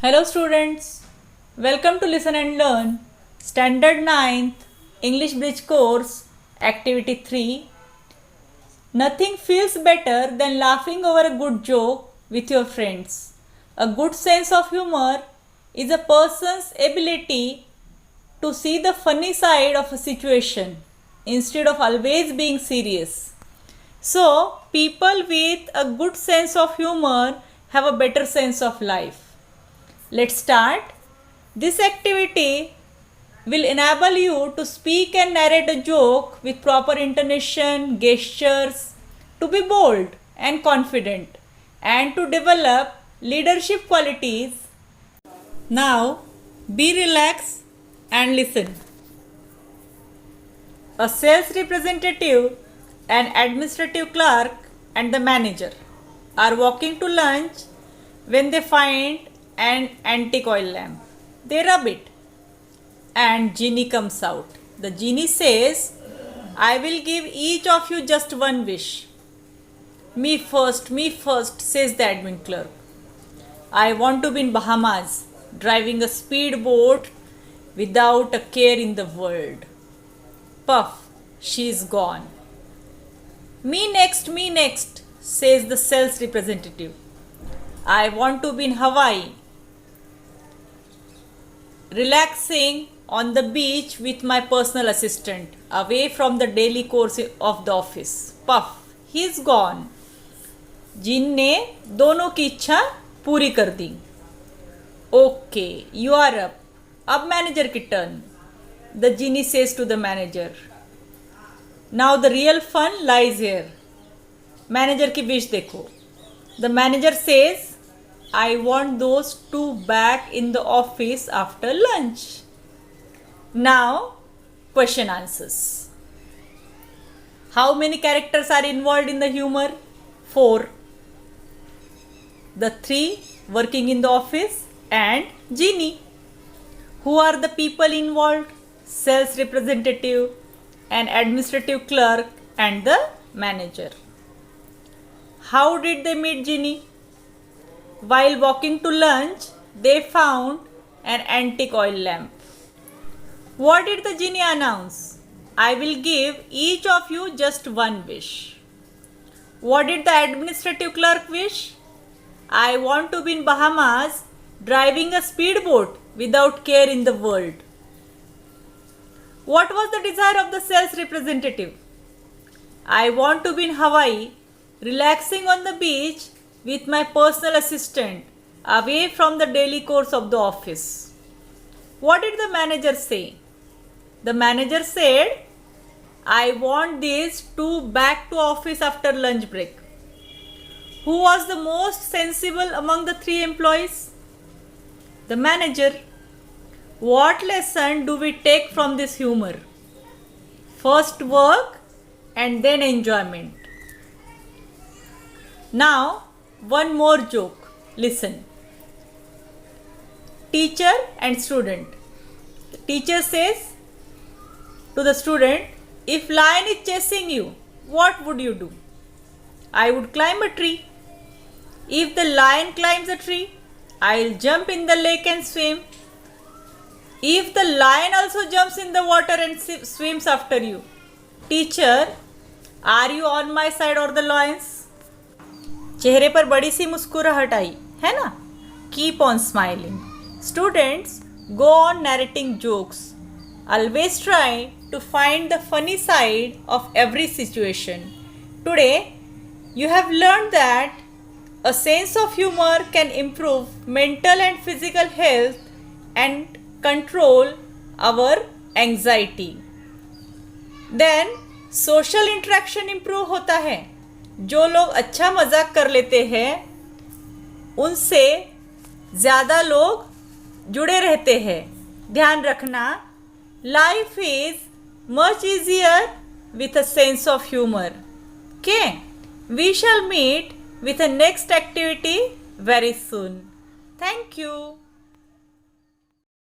Hello students, welcome to Listen and Learn Standard 9th English Bridge Course Activity 3. Nothing feels better than laughing over a good joke with your friends. A good sense of humor is a person's ability to see the funny side of a situation instead of always being serious. So, people with a good sense of humor have a better sense of life. Let's start. This activity will enable you to speak and narrate a joke with proper intonation, gestures, to be bold and confident, and to develop leadership qualities. Now, be relaxed and listen. A sales representative, an administrative clerk, and the manager are walking to lunch when they find an antique oil lamp. They rub it and genie comes out. The genie says, I will give each of you just one wish. Me first, says the admin clerk. I want to be in Bahamas, driving a speedboat without a care in the world. Puff, she is gone. Me next, says the sales representative. I want to be in Hawaii, relaxing on the beach with my personal assistant, away from the daily course of the office. Puff, he is gone. जिन ने दोनों की इच्छा पूरी कर दी. Okay, you are up. अब manager की turn. The genie says to the manager, now the real fun lies here. Manager की विश देखो. The manager says, I want those two back in the office after lunch. Now, question answers. How many characters are involved in the humor? 4. The 3 working in the office and genie. Who are the people involved? Sales representative, an administrative clerk, and the manager. How did they meet genie? While walking to lunch, they found an antique oil lamp. What did the genie announce? I will give each of you just one wish. What did the administrative clerk wish? I want to be in Bahamas, driving a speedboat without care in the world. What was the desire of the sales representative? I want to be in Hawaii, relaxing on the beach with my personal assistant, away from the daily course of the office. What did the manager say? The manager said, I want these two back to office after lunch break. Who was the most sensible among the 3 employees? The manager. What lesson do we take from this humor? First work and then enjoyment. Now, one more joke. Listen. Teacher and student. The teacher says to the student, if lion is chasing you, what would you do? I would climb a tree. If the lion climbs a tree, I'll jump in the lake and swim. If the lion also jumps in the water and swims after you, teacher, are you on my side or the lion's? चेहरे पर बड़ी सी मुस्कुराहट आई है ना. Keep on smiling. Students, go on narrating jokes. Always try to find the funny side of every situation. Today you have learned that a sense of humor can improve mental and physical health and control our anxiety. Then social interaction improve होता है. जो लोग अच्छा मजाक कर लेते हैं उनसे ज़्यादा लोग जुड़े रहते हैं. ध्यान रखना, life is much easier with a sense of humour. Okay, we shall meet with a next activity very soon. Thank you.